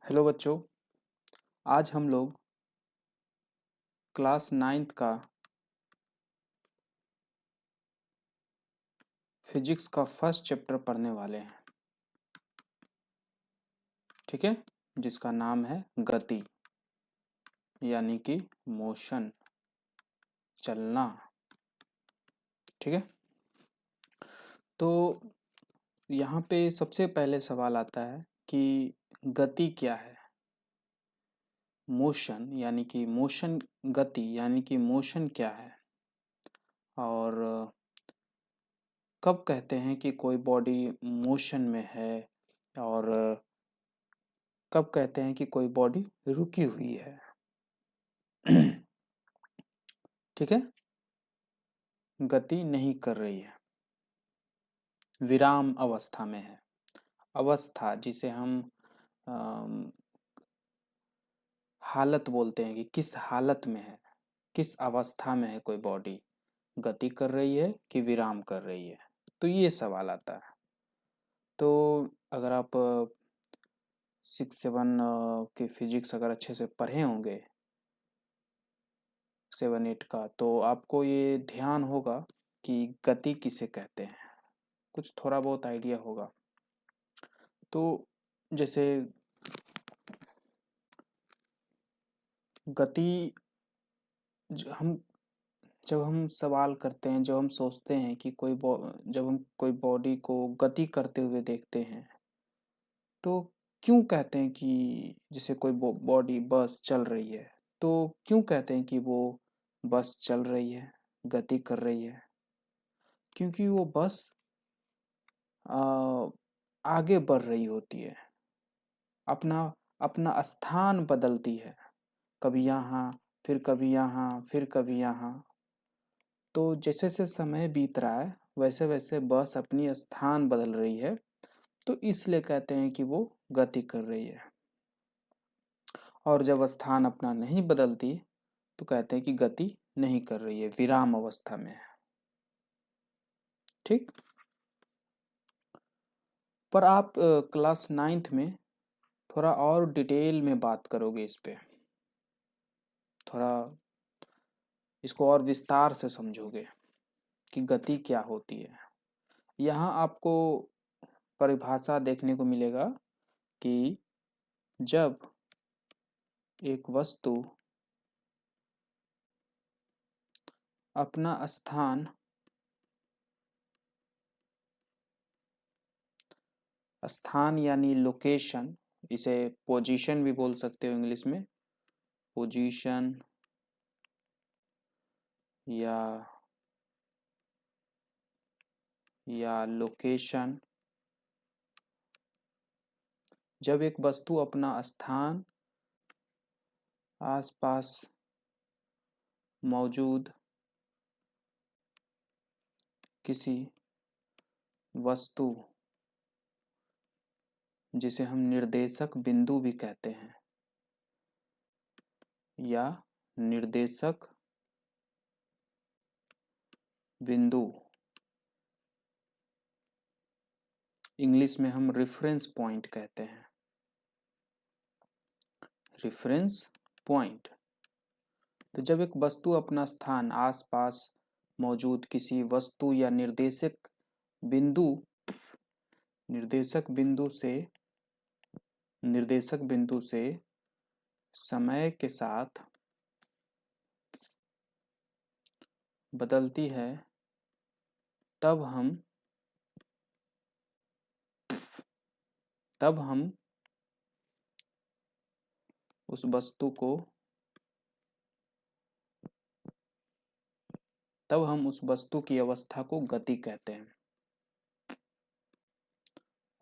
Hello बच्चों। आज हम लोग क्लास 9th का फिजिक्स का फर्स्ट चैप्टर पढ़ने वाले हैं। ठीक है, जिसका नाम है गति यानी कि मोशन, चलना। ठीक है, तो यहाँ पे सबसे पहले सवाल आता है कि गति क्या है। मोशन यानी कि मोशन, गति यानी कि मोशन क्या है, और कब कहते हैं कि कोई बॉडी मोशन में है, और कब कहते हैं कि कोई बॉडी रुकी हुई है। ठीक है, गति नहीं कर रही है, विराम अवस्था में है। अवस्था जिसे हम अम, हालत बोलते हैं कि किस हालत में है, किस अवस्था में है कोई बॉडी, गति कर रही है कि विराम कर रही है। तो ये सवाल आता है। तो अगर आप 6-7 के फिजिक्स अगर अच्छे से पढ़े होंगे, 7-8 का, तो आपको ये ध्यान होगा कि गति किसे कहते हैं, कुछ थोड़ा बहुत आइडिया होगा। तो जैसे गति, हम जब हम सवाल करते हैं, जब हम सोचते हैं कि जब हम कोई बॉडी को गति करते हुए देखते हैं, तो क्यों कहते हैं कि जैसे कोई बॉडी बस चल रही है, तो क्यों कहते हैं कि वो बस चल रही है, गति कर रही है? क्योंकि वो बस आ, आगे बढ़ रही होती है, अपना अपना स्थान बदलती है, कभी यहाँ, फिर कभी यहाँ, फिर कभी यहाँ। तो जैसे जैसे समय बीत रहा है, वैसे वैसे बस अपनी स्थान बदल रही है, तो इसलिए कहते हैं कि वो गति कर रही है। और जब स्थान अपना नहीं बदलती तो कहते हैं कि गति नहीं कर रही है, विराम अवस्था में है। ठीक, पर आप क्लास 9th में थोड़ा और डिटेल में बात करोगे इस पे, थोड़ा इसको और विस्तार से समझोगे कि गति क्या होती है। यहाँ आपको परिभाषा देखने को मिलेगा कि जब एक वस्तु अपना स्थान स्थान यानी लोकेशन, इसे पोजीशन भी बोल सकते हो इंग्लिश में, पोजीशन या लोकेशन। जब एक वस्तु अपना स्थान आसपास मौजूद किसी वस्तु, जिसे हम निर्देशक बिंदु भी कहते हैं, या निर्देशक बिंदु, इंग्लिश में हम रेफरेंस पॉइंट कहते हैं, रेफरेंस पॉइंट। तो जब एक वस्तु अपना स्थान आसपास मौजूद किसी वस्तु या बिंदु निर्देशक बिंदु से समय के साथ बदलती है, तब हम उस वस्तु को तब हम उस वस्तु की अवस्था को गति कहते हैं।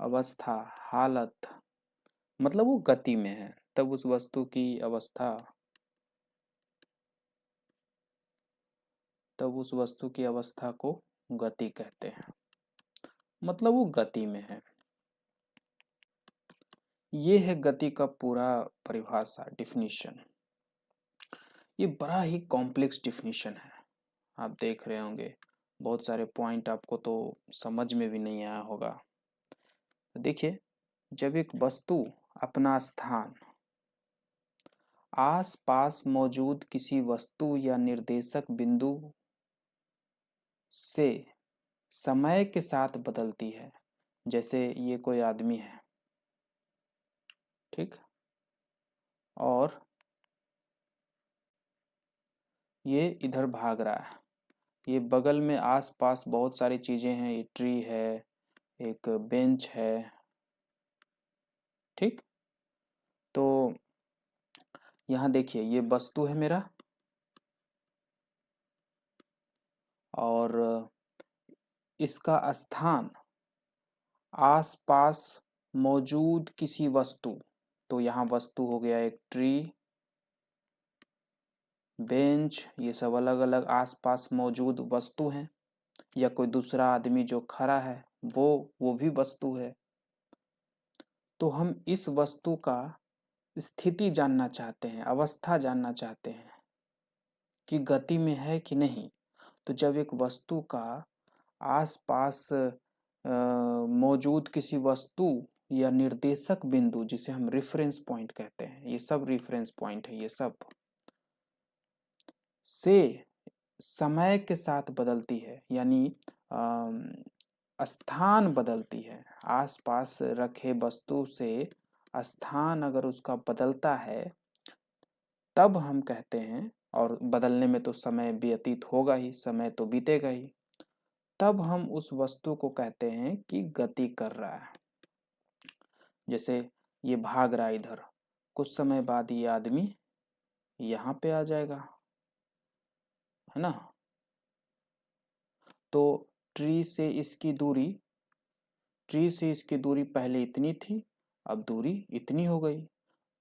अवस्था, हालत, मतलब वो गति में है, तब उस वस्तु की अवस्था को गति कहते हैं, मतलब वो गति में है। ये है गति का पूरा परिभाषा, डिफिनीशन। ये बड़ा ही कॉम्प्लेक्स डिफिनीशन है, आप देख रहे होंगे बहुत सारे पॉइंट आपको तो समझ में भी नहीं आया होगा। देखिए, जब एक वस्तु अपना स्थान, आस पास मौजूद किसी वस्तु या निर्देशक बिंदु से समय के साथ बदलती है। जैसे ये कोई आदमी है, ठीक, और ये इधर भाग रहा है। ये बगल में आस पास बहुत सारी चीजें हैं, ये ट्री है, एक बेंच है, ठीक। तो यहाँ देखिए ये वस्तु है मेरा, और इसका स्थान आस पास मौजूद किसी वस्तु, तो यहाँ वस्तु हो गया एक ट्री, बेंच, ये सब अलग अलग आस पास मौजूद वस्तु हैं, या कोई दूसरा आदमी जो खड़ा है वो भी वस्तु है। तो हम इस वस्तु का स्थिति जानना चाहते हैं, अवस्था जानना चाहते हैं कि गति में है कि नहीं। तो जब एक वस्तु का आसपास मौजूद किसी वस्तु या निर्देशक बिंदु, जिसे हम रेफरेंस पॉइंट कहते हैं, ये सब रेफरेंस पॉइंट है, ये सब से समय के साथ बदलती है, यानी स्थान बदलती है, आसपास रखे वस्तु से स्थान अगर उसका बदलता है तब हम कहते हैं, और बदलने में तो समय व्यतीत होगा ही, समय तो बीतेगा ही, तब हम उस वस्तु को कहते हैं कि गति कर रहा है। जैसे ये भाग रहा है इधर, कुछ समय बाद ये आदमी यहाँ पे आ जाएगा, है ना। तो ट्री से इसकी दूरी पहले इतनी थी, अब दूरी इतनी हो गई।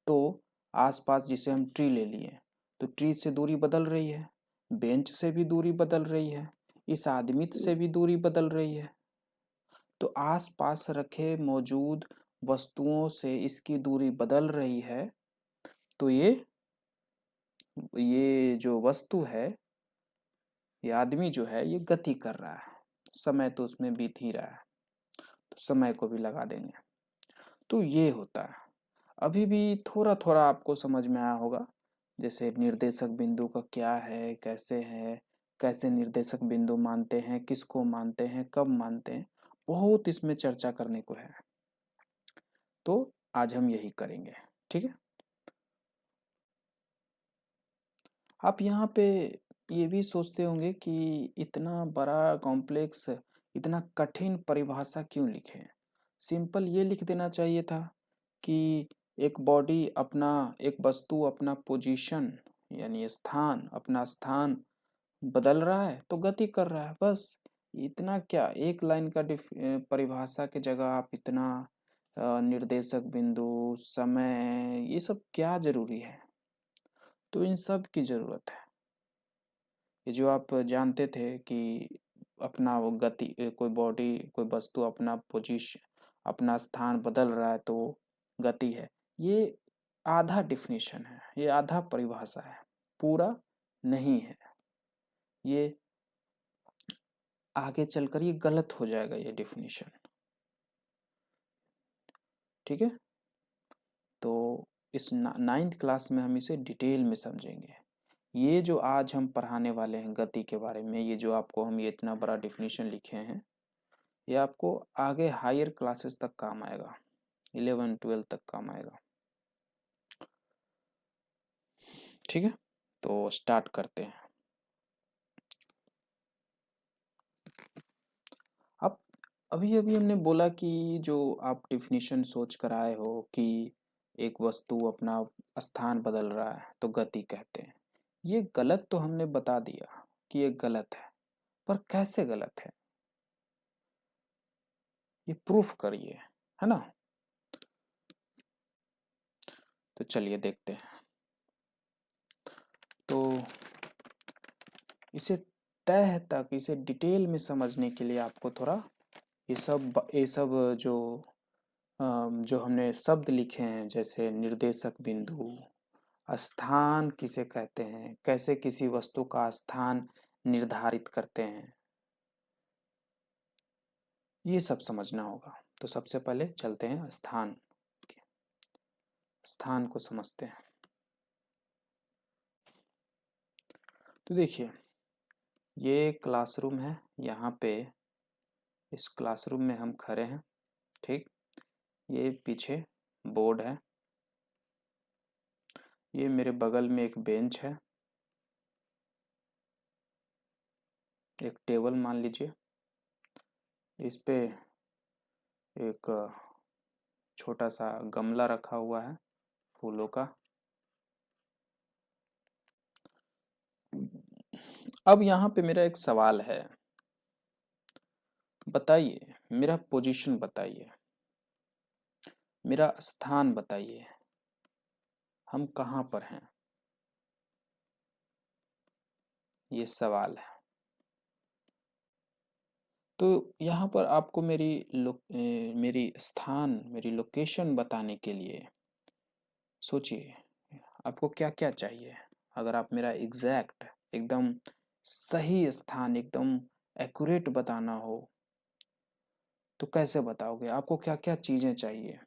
तो आसपास जिसे हम ट्री ले लिए, तो ट्री से दूरी बदल रही है, बेंच से भी दूरी बदल रही है, इस आदमी से भी दूरी बदल रही है। तो आसपास रखे मौजूद वस्तुओं से इसकी दूरी बदल रही है। तो ये जो वस्तु है, ये आदमी जो है, ये गति कर रहा है, समय तो उसमें बीत ही रहा है, तो समय को भी लगा देंगे। तो ये होता है। अभी भी थोड़ा थोड़ा आपको समझ में आया होगा, जैसे निर्देशक बिंदु का क्या है, कैसे निर्देशक बिंदु मानते हैं, किसको मानते हैं, कब मानते हैं, बहुत इसमें चर्चा करने को है। तो आज हम यही करेंगे, ठीक है। आप यहाँ पे ये भी सोचते होंगे कि इतना बड़ा कॉम्प्लेक्स, इतना कठिन परिभाषा क्यों लिखे। सिंपल ये लिख देना चाहिए था कि एक बॉडी अपना, एक वस्तु अपना पोजीशन यानी स्थान, अपना स्थान बदल रहा है तो गति कर रहा है, बस। इतना क्या, एक लाइन का परिभाषा के जगह आप इतना निर्देशक बिंदु, समय, ये सब क्या जरूरी है। तो इन सब की जरूरत है। ये जो आप जानते थे कि अपना वो गति, कोई बॉडी, कोई वस्तु अपना पोजीशन, अपना स्थान बदल रहा है तो गति है, ये आधा डिफिनीशन है, ये आधा परिभाषा है, पूरा नहीं है। ये आगे चलकर ये गलत हो जाएगा ये डिफिनीशन, ठीक है। तो इस 9th क्लास में हम इसे डिटेल में समझेंगे। ये जो आज हम पढ़ाने वाले हैं गति के बारे में, ये जो आपको हम ये इतना बड़ा डिफिनीशन लिखे हैं, ये आपको आगे हायर क्लासेस तक काम आएगा, 11 12 तक काम आएगा, ठीक है। तो स्टार्ट करते हैं। अब अभी अभी हमने बोला कि जो आप डिफिनीशन सोच कर आए हो कि एक वस्तु अपना स्थान बदल रहा है तो गति कहते हैं, ये गलत तो हमने बता दिया कि ये गलत है, पर कैसे गलत है ये प्रूफ करिए, है ना। तो चलिए देखते हैं। तो इसे तह तक, इसे डिटेल में समझने के लिए आपको थोड़ा ये सब जो हमने शब्द लिखे हैं, जैसे निर्देशक बिंदु, स्थान किसे कहते हैं, कैसे किसी वस्तु का स्थान निर्धारित करते हैं, ये सब समझना होगा। तो सबसे पहले चलते हैं स्थान के। स्थान को समझते हैं। तो देखिए, ये क्लासरूम है, यहाँ पे इस क्लासरूम में हम खड़े हैं, ठीक। ये पीछे बोर्ड है, ये मेरे बगल में एक बेंच है, एक टेबल मान लीजिए, इस पे एक छोटा सा गमला रखा हुआ है फूलों का। अब यहाँ पे मेरा एक सवाल है, बताइए, मेरा पोजीशन बताइए, मेरा स्थान बताइए, हम कहाँ पर हैं, ये सवाल है। तो यहाँ पर आपको मेरी स्थान, मेरी लोकेशन बताने के लिए सोचिए आपको क्या क्या चाहिए। अगर आप मेरा एग्जैक्ट, एकदम सही स्थान, एकदम एक्यूरेट बताना हो तो कैसे बताओगे, आपको क्या क्या चीज़ें चाहिए।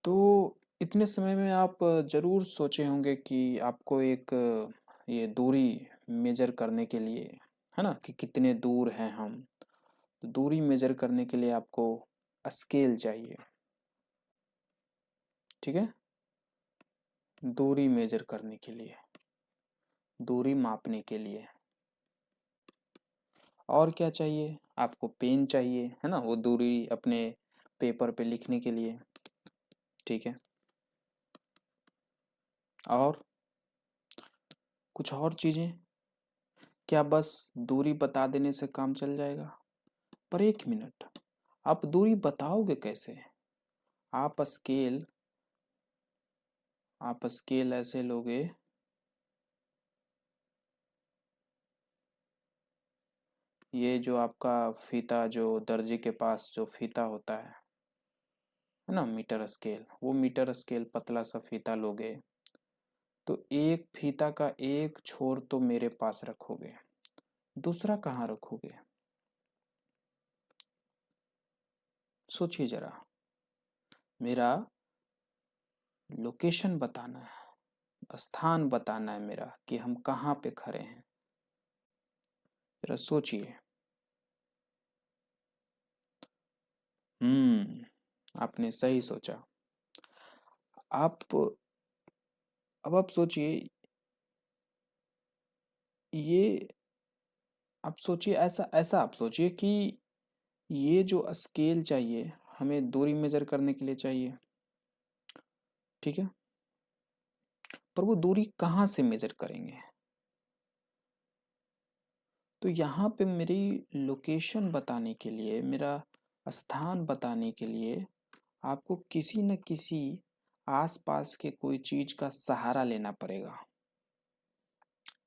तो इतने समय में आप ज़रूर सोचे होंगे कि आपको एक ये दूरी मेजर करने के लिए, है ना, कि कितने दूर हैं हम। तो दूरी मेजर करने के लिए आपको स्केल चाहिए, ठीक है। दूरी मेजर करने के लिए, दूरी मापने के लिए। और क्या चाहिए आपको, पेन चाहिए, है ना, वो दूरी अपने पेपर पे लिखने के लिए, ठीक है। और कुछ और चीज़ें, क्या बस दूरी बता देने से काम चल जाएगा। पर एक मिनट, आप दूरी बताओगे कैसे। आप स्केल आप स्केल ऐसे लोगे, ये जो आपका फीता, जो दर्जी के पास जो फीता होता है ना, मीटर स्केल, वो मीटर स्केल पतला सा फीता लोगे तो एक फीता का एक छोर तो मेरे पास रखोगे, दूसरा कहाँ रखोगे, सोचिए जरा। मेरा लोकेशन बताना है, स्थान बताना है मेरा, कि हम कहाँ पे खड़े हैं। जरा सोचिए। आपने सही सोचा। आप अब आप सोचिए, ये आप सोचिए, ऐसा ऐसा आप सोचिए कि ये जो स्केल चाहिए हमें दूरी मेजर करने के लिए चाहिए, ठीक है। पर वो दूरी कहाँ से मेजर करेंगे। तो यहाँ पे मेरी लोकेशन बताने के लिए, मेरा स्थान बताने के लिए आपको किसी न किसी आसपास के कोई चीज का सहारा लेना पड़ेगा,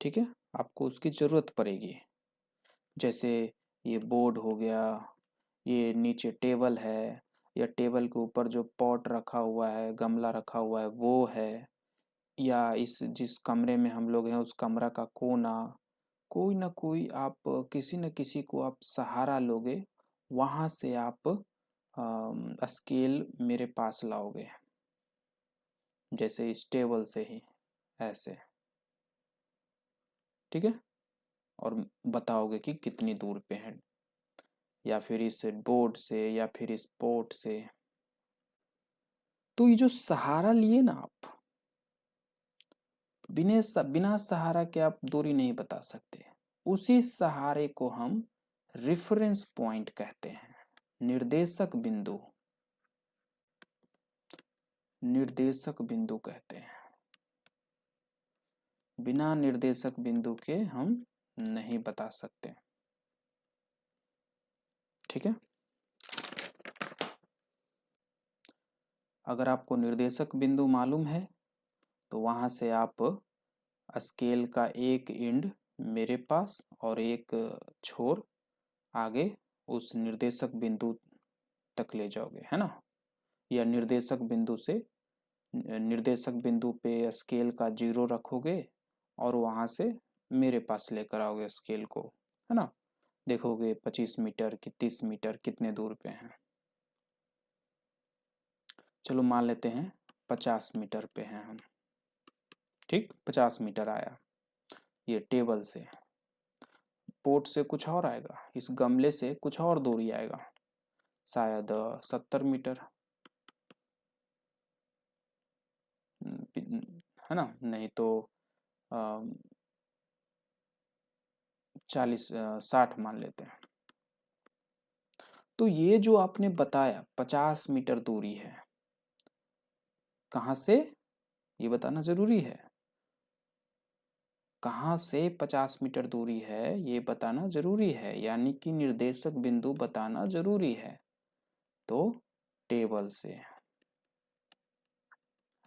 ठीक है। आपको उसकी जरूरत पड़ेगी। जैसे ये बोर्ड हो गया, ये नीचे टेबल है, या टेबल के ऊपर जो पॉट रखा हुआ है, गमला रखा हुआ है वो है, या इस जिस कमरे में हम लोग हैं उस कमरा का कोना, कोई ना कोई आप किसी न किसी को आप सहारा लोगे, वहां से आप स्केल मेरे पास लाओगे, जैसे इस टेबल से ही, ऐसे, ठीक है। और बताओगे कि कितनी दूर पे है, या फिर इस बोर्ड से, या फिर इस पोर्ट से। तो ये जो सहारा लिए ना आप, बिना सहारा के आप दूरी नहीं बता सकते। उसी सहारे को हम रेफरेंस पॉइंट कहते हैं, निर्देशक बिंदु, निर्देशक बिंदु कहते हैं। बिना निर्देशक बिंदु के हम नहीं बता सकते, ठीक है। अगर आपको निर्देशक बिंदु मालूम है तो वहां से आप स्केल का एक एंड मेरे पास और एक छोर आगे उस निर्देशक बिंदु तक ले जाओगे, है ना। या निर्देशक बिंदु से, निर्देशक बिंदु पे स्केल का 0 रखोगे और वहां से मेरे पास लेकर आओगे स्केल को, है ना। देखोगे 25 मीटर कि 30 मीटर कितने दूर पे हैं। चलो मान लेते हैं 50 मीटर पे हैं हम, ठीक, 50 मीटर आया ये टेबल से। पोर्ट से कुछ और आएगा, इस गमले से कुछ और दूरी आएगा, शायद 70 मीटर, है ना, नहीं तो 60 मान लेते हैं। तो ये जो आपने बताया 50 मीटर दूरी है, कहाँ से ये बताना जरूरी है, कहाँ से 50 मीटर दूरी है ये बताना जरूरी है, यानी कि निर्देशक बिंदु बताना जरूरी है। तो टेबल से,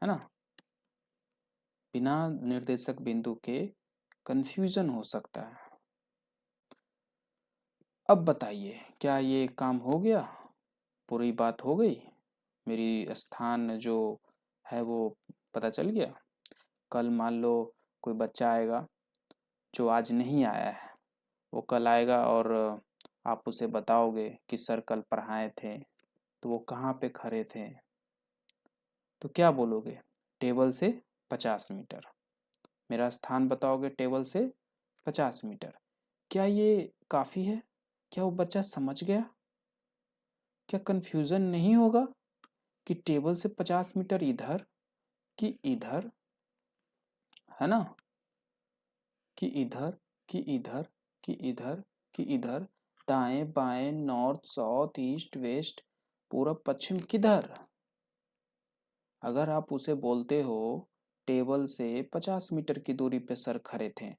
है ना, बिना निर्देशक बिंदु के कंफ्यूजन हो सकता है। अब बताइए क्या ये काम हो गया, पूरी बात हो गई, मेरी स्थान जो है वो पता चल गया। कल मान लो कोई बच्चा आएगा जो आज नहीं आया है, वो कल आएगा और आप उसे बताओगे कि सर कल पढ़ाए थे, तो वो कहाँ पे खड़े थे, तो क्या बोलोगे, टेबल से 50 मीटर, मेरा स्थान बताओगे टेबल से 50 मीटर। क्या ये काफ़ी है, क्या वो बच्चा समझ गया, क्या कंफ्यूजन नहीं होगा कि टेबल से 50 मीटर इधर कि इधर, है ना, कि इधर कि इधर कि इधर कि इधर, दाएं बाएं, नॉर्थ साउथ ईस्ट वेस्ट, पूरब पश्चिम किधर। अगर आप उसे बोलते हो टेबल से 50 मीटर की दूरी पे सर खड़े थे,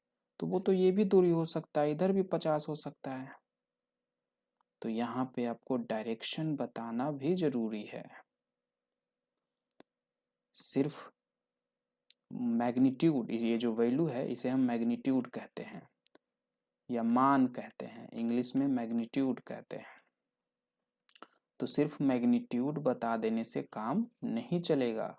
तो वो तो ये भी दूरी हो सकता है, इधर भी 50 हो सकता है। तो यहाँ पे आपको डायरेक्शन बताना भी जरूरी है। सिर्फ मैग्नीट्यूड, ये जो वैल्यू है इसे हम मैग्नीट्यूड कहते हैं या मान कहते हैं, इंग्लिश में मैग्नीट्यूड कहते हैं। तो सिर्फ मैग्नीट्यूड बता देने से काम नहीं चलेगा।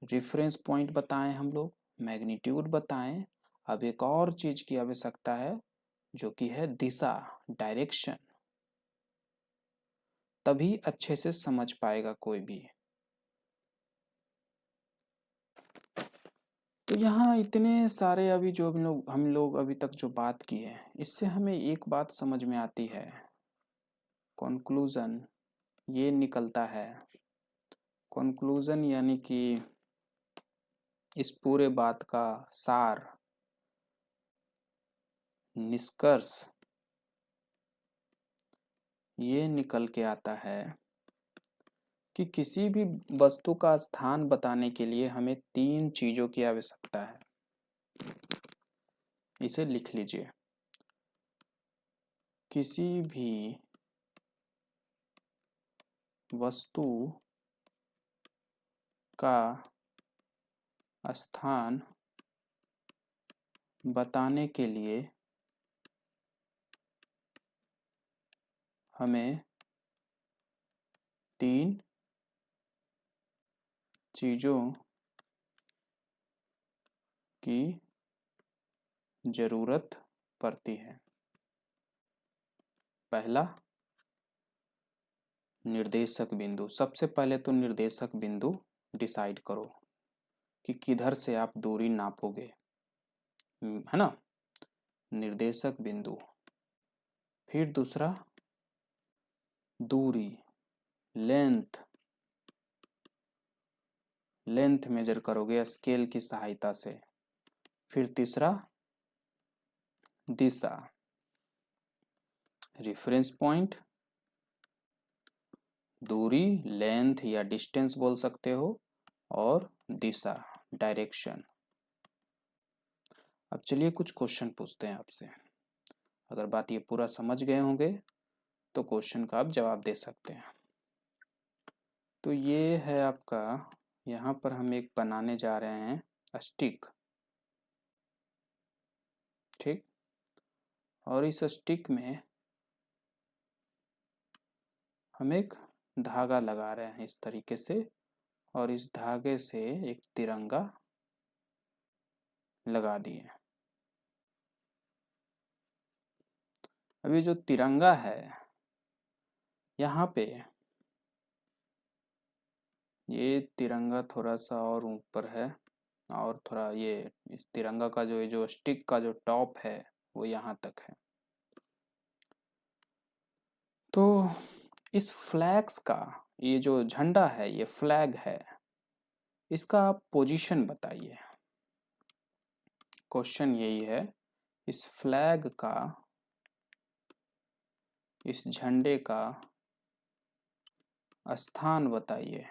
रेफरेंस पॉइंट बताएं हम लोग, मैग्नीट्यूड बताएं, अब एक और चीज की आवश्यकता है जो कि है दिशा, डायरेक्शन, तभी अच्छे से समझ पाएगा कोई भी। तो यहाँ इतने सारे अभी जो हम लोग अभी तक जो बात की है, इससे हमें एक बात समझ में आती है, कंक्लूजन ये निकलता है। कंक्लूजन यानी कि इस पूरे बात का सार, निष्कर्ष ये निकल के आता है कि किसी भी वस्तु का स्थान बताने के लिए हमें 3 चीजों की आवश्यकता है। इसे लिख लीजिए, किसी भी वस्तु का स्थान बताने के लिए हमें 3 चीजों की जरूरत पड़ती है। पहला, निर्देशक बिंदु। सबसे पहले तो निर्देशक बिंदु डिसाइड करो कि किधर से आप दूरी नापोगे, है ना, निर्देशक बिंदु। फिर दूसरा, दूरी, लेंथ, लेंथ मेजर करोगे स्केल की सहायता से। फिर तीसरा, दिशा, रेफरेंस पॉइंट, दूरी, लेंथ या डिस्टेंस बोल सकते हो, और दिशा, डायरेक्शन। अब चलिए कुछ क्वेश्चन पूछते हैं आपसे, अगर बात ये पूरा समझ गए होंगे तो क्वेश्चन का आप जवाब दे सकते हैं। तो ये है आपका, यहाँ पर हम एक बनाने जा रहे हैं स्टिक, ठीक, और इस स्टिक में हम एक धागा लगा रहे हैं इस तरीके से, और इस धागे से एक तिरंगा लगा दिए। अब ये जो तिरंगा है, यहाँ पे ये तिरंगा थोड़ा सा और ऊपर है, और थोड़ा ये इस तिरंगा का जो स्टिक का जो टॉप है वो यहाँ तक है। तो इस फ्लैग्स का, ये जो झंडा है ये फ्लैग है, इसका आप पोजीशन बताइए। क्वेश्चन यही है, इस फ्लैग का, इस झंडे का स्थान बताइए।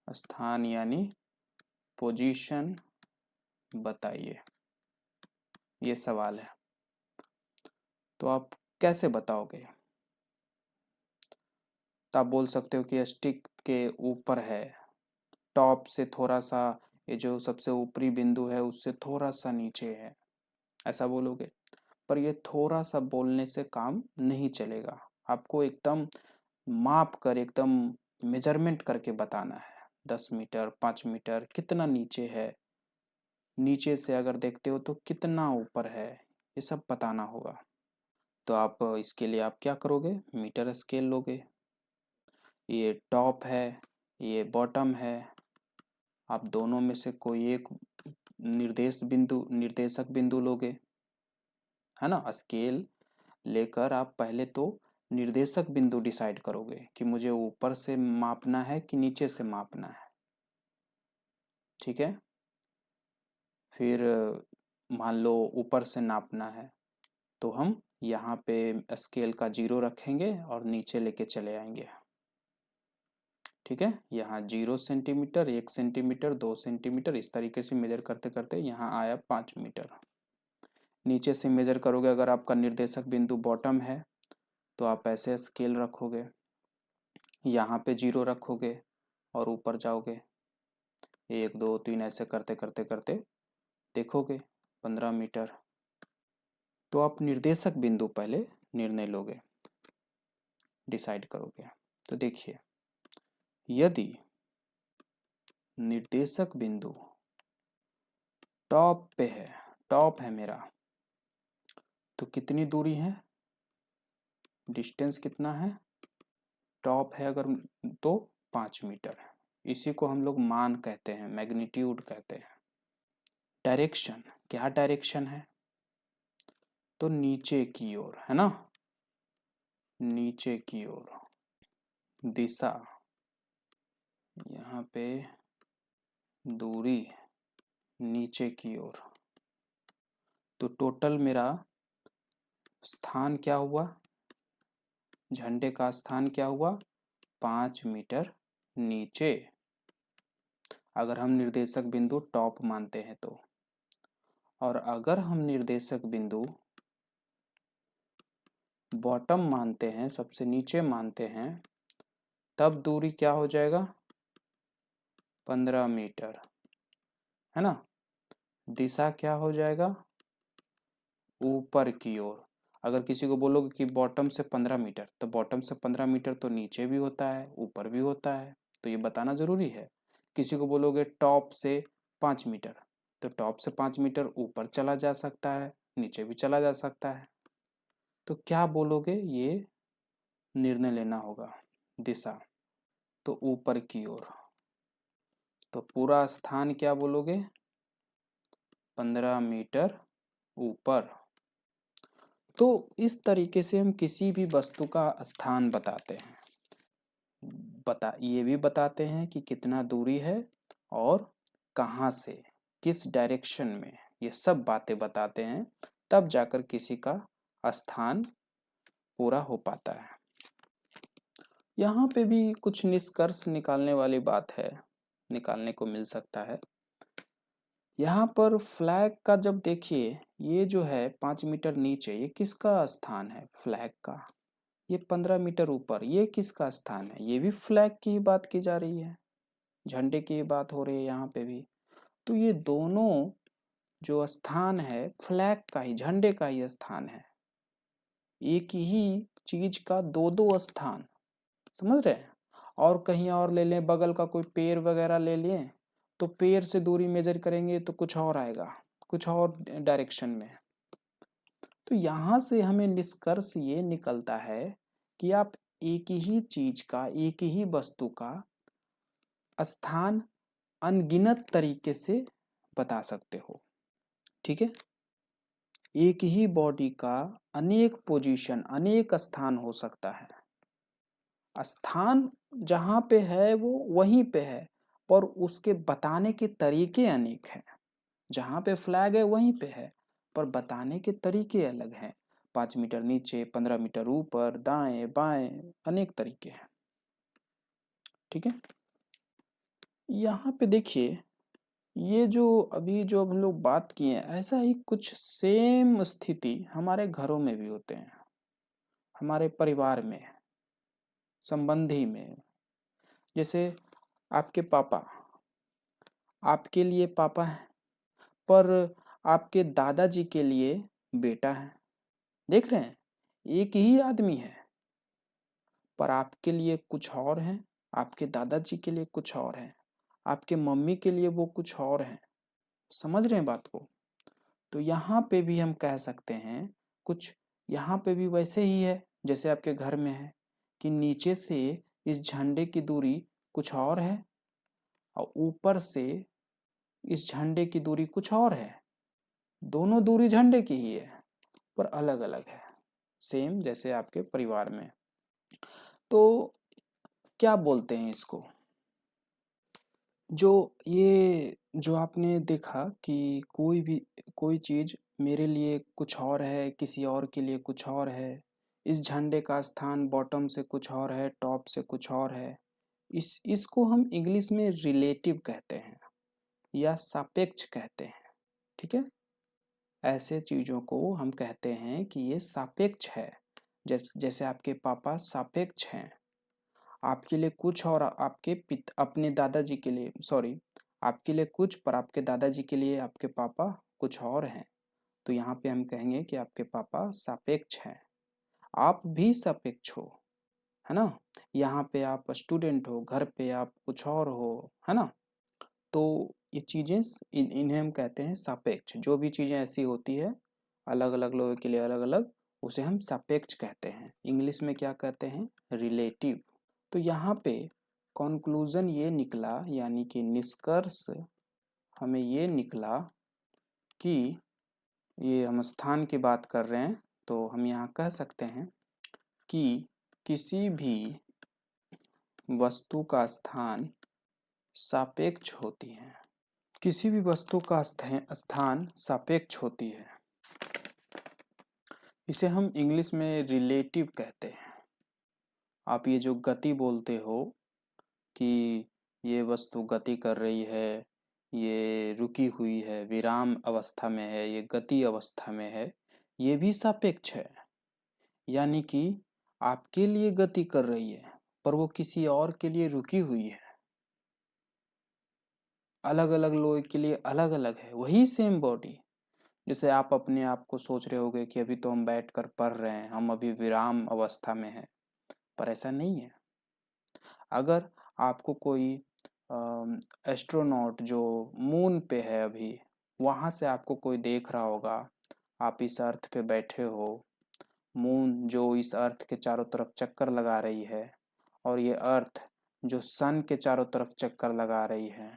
स्थान यानी पोजीशन बताइए, ये सवाल है। तो आप कैसे बताओगे? तो आप बोल सकते हो कि स्टिक के ऊपर है, टॉप से थोड़ा सा, ये जो सबसे ऊपरी बिंदु है उससे थोड़ा सा नीचे है, ऐसा बोलोगे। पर ये थोड़ा सा बोलने से काम नहीं चलेगा, आपको एकदम माप कर, एकदम मेजरमेंट करके बताना है। 10 मीटर, 5 मीटर, कितना नीचे है, नीचे से अगर देखते हो तो कितना ऊपर है, ये सब बताना होगा। तो आप इसके लिए आप क्या करोगे, मीटर स्केल लोगे। ये टॉप है, ये बॉटम है, आप दोनों में से कोई एक निर्देशक बिंदु लोगे, है ना। स्केल लेकर आप पहले तो निर्देशक बिंदु डिसाइड करोगे कि मुझे ऊपर से मापना है कि नीचे से मापना है, ठीक है। फिर मान लो ऊपर से नापना है, तो हम यहाँ पे स्केल का 0 रखेंगे और नीचे लेके चले आएंगे, ठीक है। यहाँ 0 सेंटीमीटर, 1 सेंटीमीटर, 2 सेंटीमीटर, इस तरीके से मेजर करते करते यहाँ आया 5 मीटर। नीचे से मेजर करोगे, अगर आपका निर्देशक बिंदु बॉटम है तो आप ऐसे स्केल रखोगे, यहाँ पे 0 रखोगे और ऊपर जाओगे, 1 2 3 ऐसे करते करते करते देखोगे 15 मीटर। तो आप निर्देशक बिंदु पहले निर्णय लोगे, डिसाइड करोगे। तो देखिए, यदि निर्देशक बिंदु टॉप पे है, टॉप है मेरा, तो कितनी दूरी है, डिस्टेंस कितना है, टॉप है अगर तो 5 मीटर है। इसी को हम लोग मान कहते हैं, मैग्नीट्यूड कहते हैं। डायरेक्शन, क्या डायरेक्शन है, तो नीचे की ओर, है ना, नीचे की ओर। दिशा, यहाँ पे दूरी नीचे की ओर। तो टोटल मेरा स्थान क्या हुआ, झंडे का स्थान क्या हुआ, 5 मीटर नीचे, अगर हम निर्देशक बिंदु टॉप मानते हैं तो। और अगर हम निर्देशक बिंदु बॉटम मानते हैं, सबसे नीचे मानते हैं, तब दूरी क्या हो जाएगा, 15 मीटर, है ना। दिशा क्या हो जाएगा, ऊपर की ओर। अगर किसी को बोलोगे कि बॉटम से 15 मीटर, तो बॉटम से 15 मीटर तो नीचे भी होता है ऊपर भी होता है, तो ये बताना जरूरी है। किसी को बोलोगे टॉप से 5 मीटर, तो टॉप से 5 मीटर ऊपर चला जा सकता है, नीचे भी चला जा सकता है। तो क्या बोलोगे, ये निर्णय लेना होगा। दिशा तो ऊपर की ओर, तो पूरा स्थान क्या बोलोगे, 15 मीटर ऊपर। तो इस तरीके से हम किसी भी वस्तु का स्थान बताते हैं, ये भी बताते हैं कि कितना दूरी है और कहाँ से, किस डायरेक्शन में, ये सब बातें बताते हैं, तब जाकर किसी का स्थान पूरा हो पाता है। यहाँ पे भी कुछ निष्कर्ष निकालने वाली बात है, निकालने को मिल सकता है। यहाँ पर फ्लैग का जब देखिए, ये जो है 5 मीटर नीचे, ये किसका स्थान है, फ्लैग का। ये 15 मीटर ऊपर, ये किसका स्थान है, ये भी फ्लैग की ही बात की जा रही है, झंडे की बात हो रही है यहाँ पे भी। तो ये दोनों जो स्थान है फ्लैग का ही, झंडे का ही स्थान है। एक ही चीज का दो दो स्थान, समझ रहे हैं। और कहीं और ले लें, बगल का कोई पेड़ वगैरह ले लें, तो पेड़ से दूरी मेजर करेंगे तो कुछ और आएगा, कुछ और डायरेक्शन में। तो यहाँ से हमें निष्कर्ष ये निकलता है कि आप एक ही चीज का, एक ही वस्तु का स्थान अनगिनत तरीके से बता सकते हो। ठीक है, एक ही बॉडी का अनेक पोजीशन, अनेक स्थान हो सकता है। स्थान जहाँ पे है वो वहीं पे है, पर उसके बताने के तरीके अनेक हैं। जहाँ पे फ्लैग है वहीं पे है, पर बताने के तरीके अलग हैं। 5 मीटर नीचे, 15 मीटर ऊपर, दाएं बाएं, अनेक तरीके हैं। ठीक है, यहाँ पे देखिए, ये जो अभी जो हम लोग बात किए हैं, ऐसा ही कुछ सेम स्थिति हमारे घरों में भी होते हैं, हमारे परिवार में, संबंधी में। जैसे आपके पापा आपके लिए पापा हैं, पर आपके दादाजी के लिए बेटा है। देख रहे हैं, एक ही आदमी है, पर आपके लिए कुछ और है, आपके दादाजी के लिए कुछ और है, आपके मम्मी के लिए वो कुछ और है। समझ रहे हैं बात को? तो यहाँ पे भी हम कह सकते हैं कुछ, यहाँ पे भी वैसे ही है जैसे आपके घर में है, कि नीचे से इस झंडे की दूरी कुछ और है और ऊपर से इस झंडे की दूरी कुछ और है। दोनों दूरी झंडे की ही है, पर अलग अलग है। सेम जैसे आपके परिवार में। तो क्या बोलते हैं इसको, जो ये जो आपने देखा कि कोई चीज़ मेरे लिए कुछ और है, किसी और के लिए कुछ और है, इस झंडे का स्थान बॉटम से कुछ और है, टॉप से कुछ और है, इसको हम इंग्लिश में रिलेटिव कहते हैं या सापेक्ष कहते हैं। ठीक है, ऐसे चीज़ों को हम कहते हैं कि ये सापेक्ष है। जैसे आपके पापा सापेक्ष हैं, आपके लिए कुछ और अपने दादाजी के लिए, सॉरी, आपके लिए कुछ पर आपके दादाजी के लिए आपके पापा कुछ और हैं। तो यहाँ पे हम कहेंगे कि आपके पापा सापेक्ष हैं। आप भी सापेक्ष हो, है ना। यहाँ पे आप स्टूडेंट हो, घर पे आप कुछ और हो, है ना। तो ये चीज़ें इन्हें हम कहते हैं सापेक्ष। जो भी चीज़ें ऐसी होती है अलग अलग लोगों के लिए अलग अलग, उसे हम सापेक्ष कहते हैं। इंग्लिश में क्या कहते हैं, रिलेटिव। तो यहाँ पे कॉन्क्लूजन ये निकला, यानी कि निष्कर्ष हमें ये निकला कि ये हम स्थान की बात कर रहे हैं, तो हम यहाँ कह सकते हैं कि किसी भी वस्तु का स्थान सापेक्ष होती है। किसी भी वस्तु का स्थान सापेक्ष होती है। इसे हम इंग्लिश में रिलेटिव कहते हैं। आप ये जो गति बोलते हो कि ये वस्तु गति कर रही है, ये रुकी हुई है, विराम अवस्था में है, ये गति अवस्था में है, ये भी सापेक्ष है। यानी कि आपके लिए गति कर रही है, पर वो किसी और के लिए रुकी हुई है। अलग अलग लोगों के लिए अलग अलग है, वही सेम बॉडी। जैसे आप अपने आप को सोच रहे होगे कि अभी तो हम बैठकर पढ़ रहे हैं, हम अभी विराम अवस्था में हैं, पर ऐसा नहीं है। अगर आपको कोई एस्ट्रोनॉट जो मून पे है अभी, वहाँ से आपको कोई देख रहा होगा, आप इस अर्थ पे बैठे हो, मून जो इस अर्थ के चारों तरफ चक्कर लगा रही है, और ये अर्थ जो सन के चारों तरफ चक्कर लगा रही है,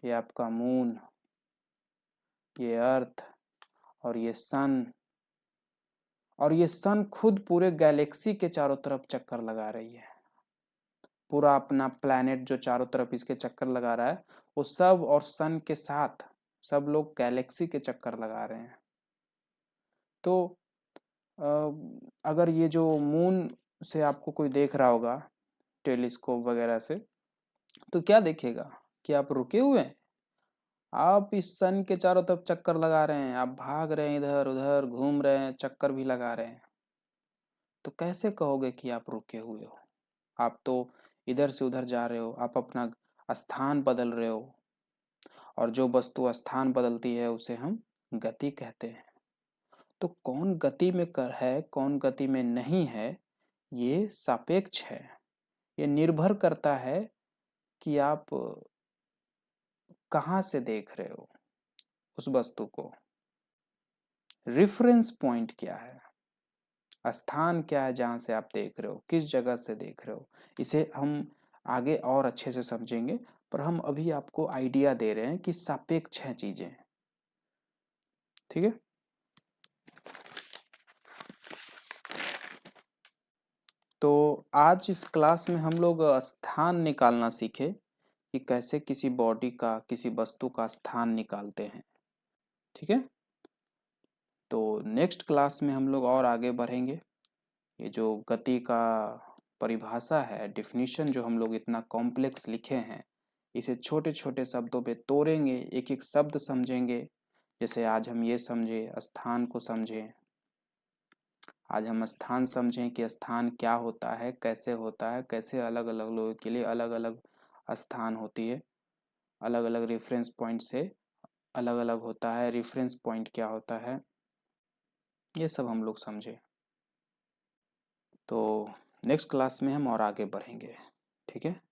ये आपका मून, ये अर्थ और ये सन, और ये सन खुद पूरे गैलेक्सी के चारों तरफ चक्कर लगा रही है। पूरा अपना प्लैनेट जो चारों तरफ इसके चक्कर लगा रहा है, वो सब और सन के साथ सब लोग गैलेक्सी के चक्कर लगा रहे हैं। तो अगर ये जो मून से आपको कोई देख रहा होगा टेलीस्कोप वगैरह से, तो क्या देखेगा कि आप रुके हुए हैं, आप इस सन के चारों तरफ चक्कर लगा रहे हैं, आप भाग रहे हैं, इधर उधर घूम रहे हैं, चक्कर भी लगा रहे हैं। तो कैसे कहोगे कि आप रुके हुए हो? आप तो इधर से उधर जा रहे हो, आप अपना स्थान बदल रहे हो, और जो वस्तु स्थान बदलती है उसे हम गति कहते हैं। तो कौन गति में कर है, कौन गति में नहीं है, ये सापेक्ष है। ये निर्भर करता है कि आप कहाँ से देख रहे हो उस वस्तु को, रेफरेंस पॉइंट क्या है, स्थान क्या है जहाँ से आप देख रहे हो, किस जगह से देख रहे हो। इसे हम आगे और अच्छे से समझेंगे, पर हम अभी आपको आइडिया दे रहे हैं कि सापेक्ष हैं चीजें। ठीक है। तो आज इस क्लास में हम लोग स्थान निकालना सीखे कि कैसे किसी बॉडी का, किसी वस्तु का स्थान निकालते हैं। ठीक है। तो नेक्स्ट क्लास में हम लोग और आगे बढ़ेंगे। ये जो गति का परिभाषा है, डिफिनीशन जो हम लोग इतना कॉम्प्लेक्स लिखे हैं, इसे छोटे छोटे शब्दों में तोड़ेंगे, एक एक शब्द समझेंगे। जैसे आज हम ये समझे, स्थान को समझें। आज हम स्थान समझें कि स्थान क्या होता है, कैसे अलग अलग लोगों के लिए अलग अलग स्थान होती है, अलग अलग रेफरेंस पॉइंट से अलग अलग होता है, रेफरेंस पॉइंट क्या होता है, ये सब हम लोग समझे। तो नेक्स्ट क्लास में हम और आगे बढ़ेंगे। ठीक है।